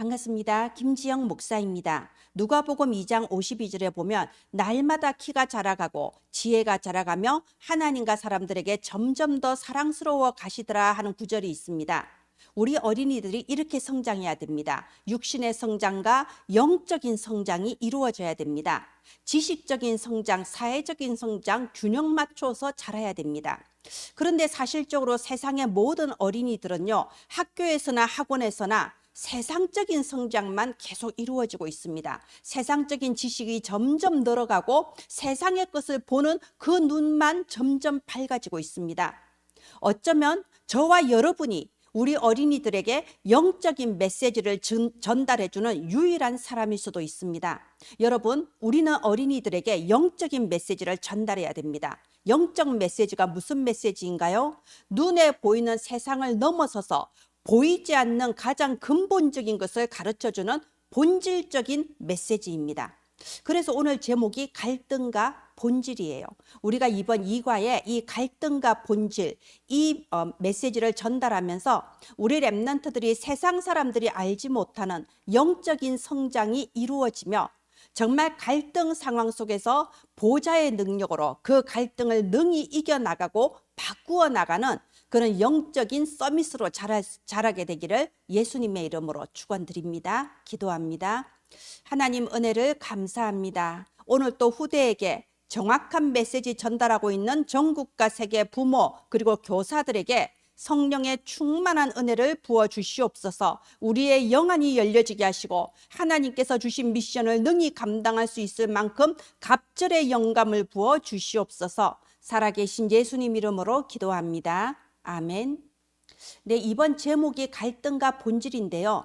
반갑습니다. 김지영 목사입니다. 누가복음 2장 52절에 보면 날마다 키가 자라가고 지혜가 자라가며 하나님과 사람들에게 점점 더 사랑스러워 가시더라 하는 구절이 있습니다. 우리 어린이들이 이렇게 성장해야 됩니다. 육신의 성장과 영적인 성장이 이루어져야 됩니다. 지식적인 성장, 사회적인 성장 균형 맞춰서 자라야 됩니다. 그런데 사실적으로 세상의 모든 어린이들은요, 학교에서나 학원에서나 세상적인 성장만 계속 이루어지고 있습니다. 세상적인 지식이 점점 늘어가고 세상의 것을 보는 그 눈만 점점 밝아지고 있습니다. 어쩌면 저와 여러분이 우리 어린이들에게 영적인 메시지를 전달해주는 유일한 사람일 수도 있습니다. 여러분, 우리는 어린이들에게 영적인 메시지를 전달해야 됩니다. 영적 메시지가 무슨 메시지인가요? 눈에 보이는 세상을 넘어서서 보이지 않는 가장 근본적인 것을 가르쳐주는 본질적인 메시지입니다. 그래서 오늘 제목이 갈등과 본질이에요. 우리가 이번 2과에 이 갈등과 본질, 이 메시지를 전달하면서 우리 랩런트들이 세상 사람들이 알지 못하는 영적인 성장이 이루어지며 정말 갈등 상황 속에서 보좌의 능력으로 그 갈등을 능히 이겨나가고 바꾸어 나가는 그런 영적인 서밋으로 자라게 되기를 예수님의 이름으로 축원드립니다. 기도합니다. 하나님 은혜를 감사합니다. 오늘 또 후대에게 정확한 메시지 전달하고 있는 전국과 세계 부모 그리고 교사들에게 성령의 충만한 은혜를 부어 주시옵소서. 우리의 영안이 열려지게 하시고 하나님께서 주신 미션을 능히 감당할 수 있을 만큼 갑절의 영감을 부어 주시옵소서. 살아계신 예수님 이름으로 기도합니다. 아멘. 네, 이번 제목이 갈등과 본질인데요.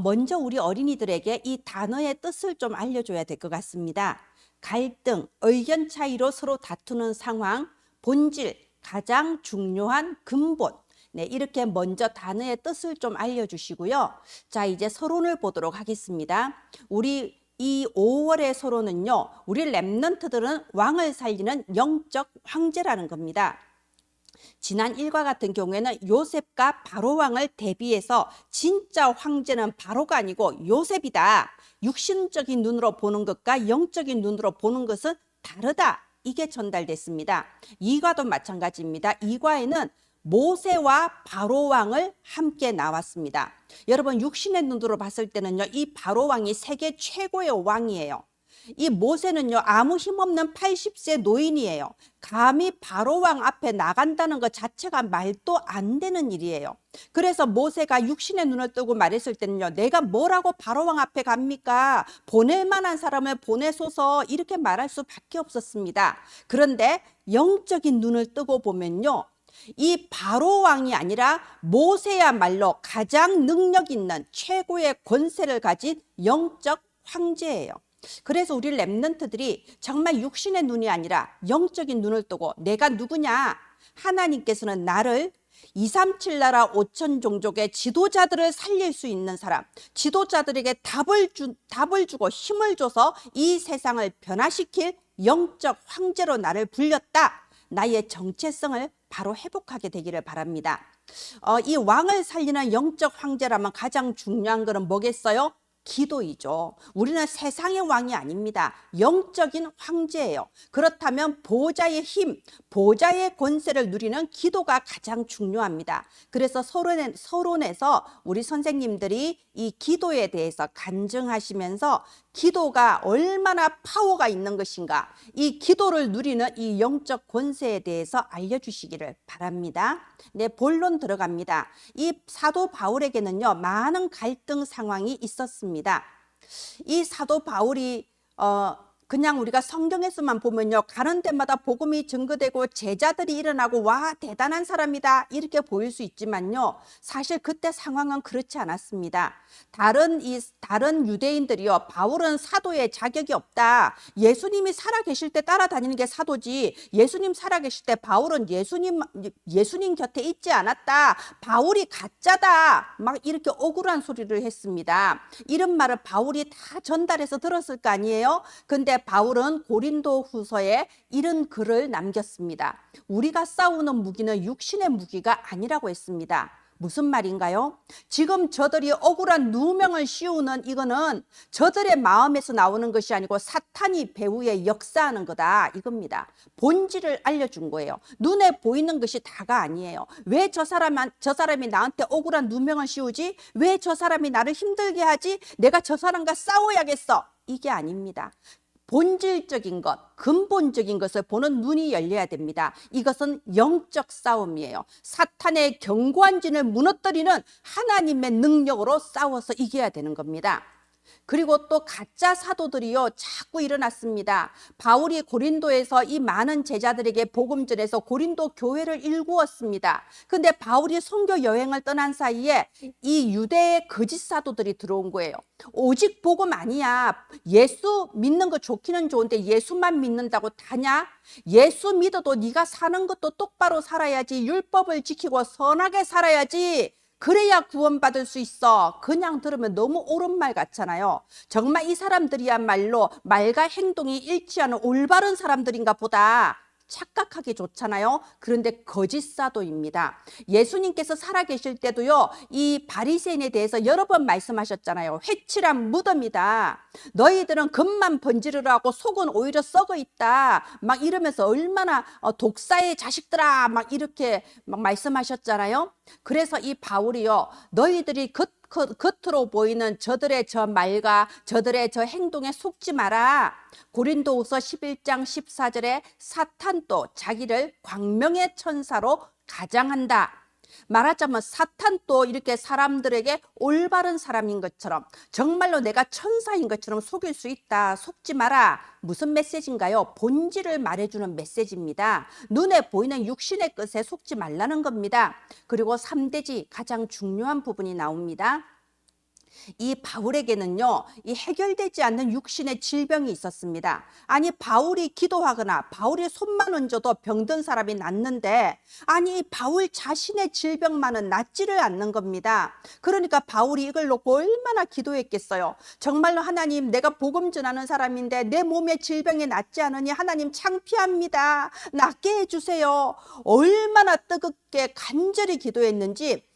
먼저 우리 어린이들에게 이 단어의 뜻을 좀 알려줘야 될 것 같습니다. 갈등, 의견 차이로 서로 다투는 상황, 본질, 가장 중요한 근본. 네, 이렇게 먼저 단어의 뜻을 좀 알려주시고요. 자, 이제 서론을 보도록 하겠습니다. 우리 이 5월의 서론은요, 우리 랩런트들은 왕을 살리는 영적 황제라는 겁니다. 지난 1과 같은 경우에는 요셉과 바로 왕을 대비해서 진짜 황제는 바로가 아니고 요셉이다. 육신적인 눈으로 보는 것과 영적인 눈으로 보는 것은 다르다. 이게 전달됐습니다. 2과도 마찬가지입니다. 2과에는 모세와 바로 왕을 함께 나왔습니다. 여러분, 육신의 눈으로 봤을 때는요, 이 바로 왕이 세계 최고의 왕이에요. 이 모세는요, 아무 힘없는 80세 노인이에요. 감히 바로왕 앞에 나간다는 것 자체가 말도 안 되는 일이에요. 그래서 모세가 육신의 눈을 뜨고 말했을 때는요, 내가 뭐라고 바로왕 앞에 갑니까? 보낼 만한 사람을 보내소서, 이렇게 말할 수밖에 없었습니다. 그런데 영적인 눈을 뜨고 보면요, 이 바로왕이 아니라 모세야말로 가장 능력 있는 최고의 권세를 가진 영적 황제예요. 그래서 우리 랩런트들이 정말 육신의 눈이 아니라 영적인 눈을 뜨고 내가 누구냐? 하나님께서는 나를 237나라 5천 종족의 지도자들을 살릴 수 있는 사람, 지도자들에게 답을 주고 힘을 줘서 이 세상을 변화시킬 영적 황제로 나를 불렸다. 나의 정체성을 바로 회복하게 되기를 바랍니다. 이 왕을 살리는 영적 황제라면 가장 중요한 것은 뭐겠어요? 기도이죠. 우리는 세상의 왕이 아닙니다. 영적인 황제예요. 그렇다면 보좌의 힘, 보좌의 권세를 누리는 기도가 가장 중요합니다. 그래서 서론에서 우리 선생님들이 이 기도에 대해서 간증하시면서 기도가 얼마나 파워가 있는 것인가, 이 기도를 누리는 이 영적 권세에 대해서 알려주시기를 바랍니다. 네, 본론 들어갑니다. 이 사도 바울에게는요, 많은 갈등 상황이 있었습니다. 이 사도 바울이 그냥 우리가 성경에서만 보면요, 가는 데마다 복음이 증거되고 제자들이 일어나고 와 대단한 사람이다 이렇게 보일 수 있지만요, 사실 그때 상황은 그렇지 않았습니다. 다른 유대인들이요, 바울은 사도의 자격이 없다. 예수님이 살아계실 때 따라다니는 게 사도지, 예수님 살아계실 때 바울은 예수님 곁에 있지 않았다. 바울이 가짜다. 막 이렇게 억울한 소리를 했습니다. 이런 말을 바울이 다 전달해서 들었을 거 아니에요? 근데 바울은 고린도 후서에 이런 글을 남겼습니다. 우리가 싸우는 무기는 육신의 무기가 아니라고 했습니다. 무슨 말인가요? 지금 저들이 억울한 누명을 씌우는 이거는 저들의 마음에서 나오는 것이 아니고 사탄이 배후에 역사하는 거다 이겁니다. 본질을 알려준 거예요. 눈에 보이는 것이 다가 아니에요. 왜 저 사람이 나한테 억울한 누명을 씌우지? 왜 저 사람이 나를 힘들게 하지? 내가 저 사람과 싸워야겠어. 이게 아닙니다. 본질적인 것, 근본적인 것을 보는 눈이 열려야 됩니다. 이것은 영적 싸움이에요. 사탄의 견고한 진을 무너뜨리는 하나님의 능력으로 싸워서 이겨야 되는 겁니다. 그리고 또 가짜 사도들이요 자꾸 일어났습니다. 바울이 고린도에서 이 많은 제자들에게 복음 전해서 고린도 교회를 일구었습니다. 근데 바울이 선교 여행을 떠난 사이에 이 유대의 거짓 사도들이 들어온 거예요. 오직 복음 아니야. 예수 믿는 거 좋기는 좋은데 예수만 믿는다고 다냐? 예수 믿어도 네가 사는 것도 똑바로 살아야지. 율법을 지키고 선하게 살아야지. 그래야 구원받을 수 있어. 그냥 들으면 너무 옳은 말 같잖아요. 정말 이 사람들이야말로 말과 행동이 일치하는 올바른 사람들인가 보다 착각하기 좋잖아요. 그런데 거짓 사도입니다. 예수님께서 살아계실 때도요, 이 바리새인에 대해서 여러 번 말씀하셨잖아요. 회칠한 무덤이다. 너희들은 겉만 번지르라고 속은 오히려 썩어 있다. 막 이러면서 얼마나 독사의 자식들아 막 이렇게 막 말씀하셨잖아요. 그래서 이 바울이요, 너희들이 겉으로 보이는 저들의 저 말과 저들의 저 행동에 속지 마라. 고린도후서 11장 14절에 사탄도 자기를 광명의 천사로 가장한다. 말하자면 사탄도 이렇게 사람들에게 올바른 사람인 것처럼 정말로 내가 천사인 것처럼 속일 수 있다. 속지 마라. 무슨 메시지인가요? 본질을 말해주는 메시지입니다. 눈에 보이는 육신의 것에 속지 말라는 겁니다. 그리고 3대지 가장 중요한 부분이 나옵니다. 이 바울에게는요, 이 해결되지 않는 육신의 질병이 있었습니다. 아니, 바울이 기도하거나 바울이 손만 얹어도 병든 사람이 낫는데, 아니, 바울 자신의 질병만은 낫지를 않는 겁니다. 그러니까 바울이 이걸 놓고 얼마나 기도했겠어요. 정말로 하나님, 내가 복음 전하는 사람인데 내 몸의 질병이 낫지 않으니 하나님 창피합니다. 낫게 해주세요. 얼마나 뜨겁게 간절히 기도했는지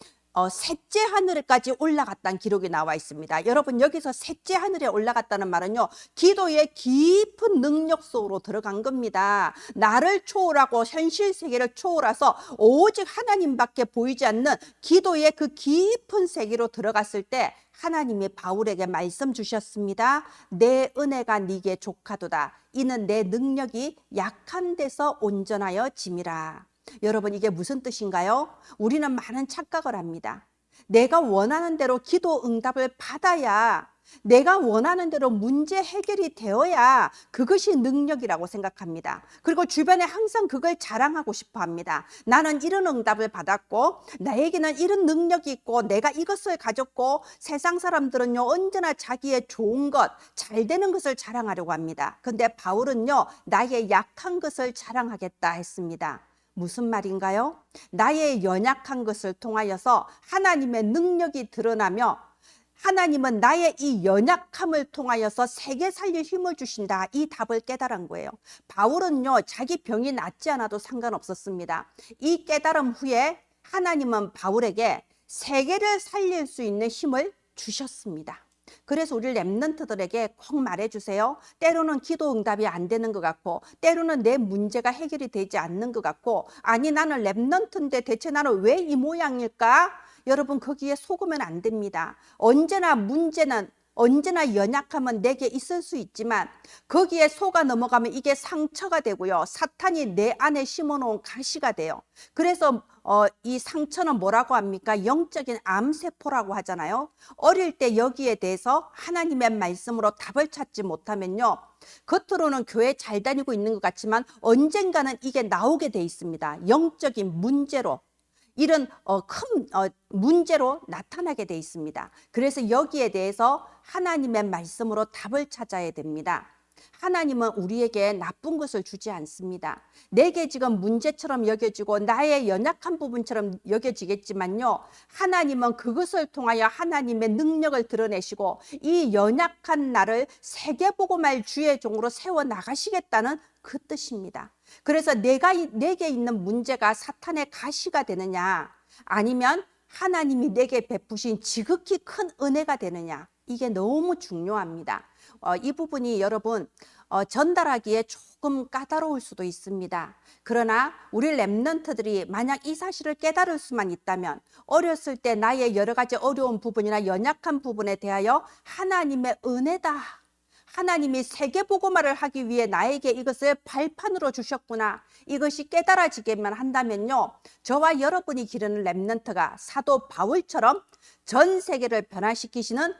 셋째 하늘까지 올라갔다는 기록이 나와 있습니다. 여러분, 여기서 셋째 하늘에 올라갔다는 말은요, 기도의 깊은 능력 속으로 들어간 겁니다. 나를 초월하고 현실 세계를 초월해서 오직 하나님밖에 보이지 않는 기도의 그 깊은 세계로 들어갔을 때 하나님이 바울에게 말씀 주셨습니다. 내 은혜가 네게 족하도다. 이는 내 능력이 약한 데서 온전하여 짐이라. 여러분, 이게 무슨 뜻인가요? 우리는 많은 착각을 합니다. 내가 원하는 대로 기도 응답을 받아야, 내가 원하는 대로 문제 해결이 되어야 그것이 능력이라고 생각합니다. 그리고 주변에 항상 그걸 자랑하고 싶어 합니다. 나는 이런 응답을 받았고, 나에게는 이런 능력이 있고, 내가 이것을 가졌고, 세상 사람들은요, 언제나 자기의 좋은 것, 잘 되는 것을 자랑하려고 합니다. 근데 바울은요, 나의 약한 것을 자랑하겠다 했습니다. 무슨 말인가요? 나의 연약한 것을 통하여서 하나님의 능력이 드러나며 하나님은 나의 이 연약함을 통하여서 세계 살릴 힘을 주신다. 이 답을 깨달은 거예요. 바울은요, 자기 병이 낫지 않아도 상관없었습니다. 이 깨달음 후에 하나님은 바울에게 세계를 살릴 수 있는 힘을 주셨습니다. 그래서 우리 랩런트들에게 꼭 말해주세요. 때로는 기도 응답이 안 되는 것 같고, 때로는 내 문제가 해결이 되지 않는 것 같고, 아니 나는 랩런트인데 대체 나는 왜 이 모양일까? 여러분, 거기에 속으면 안 됩니다. 언제나 연약함은 내게 있을 수 있지만 거기에 속아 넘어가면 이게 상처가 되고요, 사탄이 내 안에 심어놓은 가시가 돼요. 그래서 이 상처는 뭐라고 합니까? 영적인 암세포라고 하잖아요. 어릴 때 여기에 대해서 하나님의 말씀으로 답을 찾지 못하면요, 겉으로는 교회 잘 다니고 있는 것 같지만 언젠가는 이게 나오게 돼 있습니다. 영적인 문제로, 이런 큰 문제로 나타나게 돼 있습니다. 그래서 여기에 대해서 하나님의 말씀으로 답을 찾아야 됩니다. 하나님은 우리에게 나쁜 것을 주지 않습니다. 내게 지금 문제처럼 여겨지고 나의 연약한 부분처럼 여겨지겠지만요, 하나님은 그것을 통하여 하나님의 능력을 드러내시고 이 연약한 나를 세계복음할 주의 종으로 세워나가시겠다는 그 뜻입니다. 그래서 내게 있는 문제가 사탄의 가시가 되느냐, 아니면 하나님이 내게 베푸신 지극히 큰 은혜가 되느냐? 이게 너무 중요합니다. 이 부분이 여러분 전달하기에 조금 까다로울 수도 있습니다. 그러나 우리 렘넌트들이 만약 이 사실을 깨달을 수만 있다면 어렸을 때 나의 여러 가지 어려운 부분이나 연약한 부분에 대하여 하나님의 은혜다. 하나님이 세계복음화를 하기 위해 나에게 이것을 발판으로 주셨구나. 이것이 깨달아지게만 한다면요. 저와 여러분이 기르는 렘넌트가 사도 바울처럼 전 세계를 변화시키시는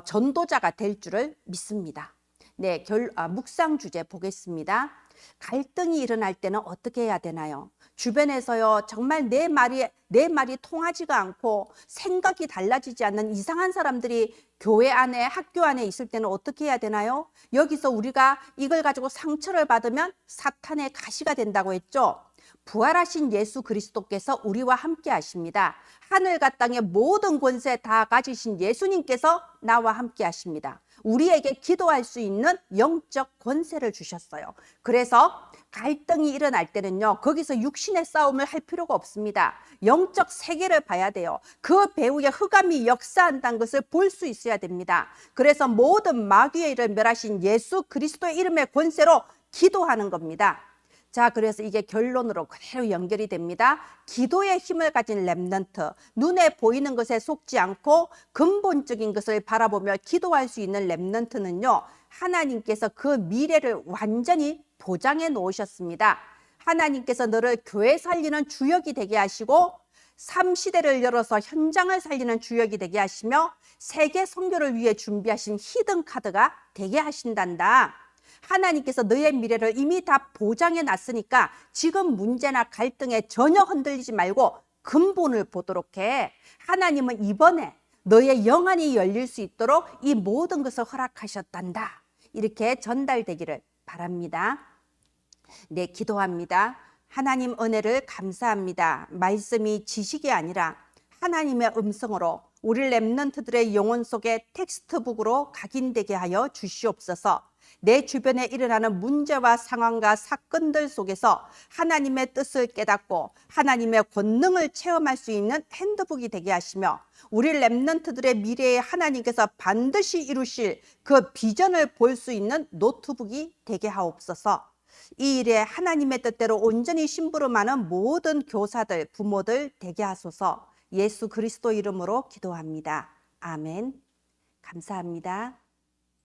전도자가 될 줄을 믿습니다. 네, 묵상 주제 보겠습니다. 갈등이 일어날 때는 어떻게 해야 되나요? 주변에서요, 정말 내 말이 통하지가 않고 생각이 달라지지 않는 이상한 사람들이 교회 안에, 학교 안에 있을 때는 어떻게 해야 되나요? 여기서 우리가 이걸 가지고 상처를 받으면 사탄의 가시가 된다고 했죠. 부활하신 예수 그리스도께서 우리와 함께 하십니다. 하늘과 땅의 모든 권세 다 가지신 예수님께서 나와 함께 하십니다. 우리에게 기도할 수 있는 영적 권세를 주셨어요. 그래서 갈등이 일어날 때는요, 거기서 육신의 싸움을 할 필요가 없습니다. 영적 세계를 봐야 돼요. 그 배후에 흑암이 역사한다는 것을 볼 수 있어야 됩니다. 그래서 모든 마귀의 일을 멸하신 예수 그리스도의 이름의 권세로 기도하는 겁니다. 자, 그래서 이게 결론으로 그대로 연결이 됩니다. 기도의 힘을 가진 렘넌트, 눈에 보이는 것에 속지 않고 근본적인 것을 바라보며 기도할 수 있는 렘넌트는요, 하나님께서 그 미래를 완전히 보장해 놓으셨습니다. 하나님께서 너를 교회 살리는 주역이 되게 하시고 삼시대를 열어서 현장을 살리는 주역이 되게 하시며 세계 선교를 위해 준비하신 히든 카드가 되게 하신단다. 하나님께서 너의 미래를 이미 다 보장해 놨으니까 지금 문제나 갈등에 전혀 흔들리지 말고 근본을 보도록 해. 하나님은 이번에 너의 영안이 열릴 수 있도록 이 모든 것을 허락하셨단다. 이렇게 전달되기를 바랍니다. 네, 기도합니다. 하나님 은혜를 감사합니다. 말씀이 지식이 아니라 하나님의 음성으로 우리 렘넌트들의 영혼 속에 텍스트북으로 각인되게 하여 주시옵소서. 내 주변에 일어나는 문제와 상황과 사건들 속에서 하나님의 뜻을 깨닫고 하나님의 권능을 체험할 수 있는 핸드북이 되게 하시며 우리 렘넌트들의 미래에 하나님께서 반드시 이루실 그 비전을 볼 수 있는 노트북이 되게 하옵소서. 이 일에 하나님의 뜻대로 온전히 심부름하는 모든 교사들, 부모들 되게 하소서. 예수 그리스도 이름으로 기도합니다. 아멘. 감사합니다.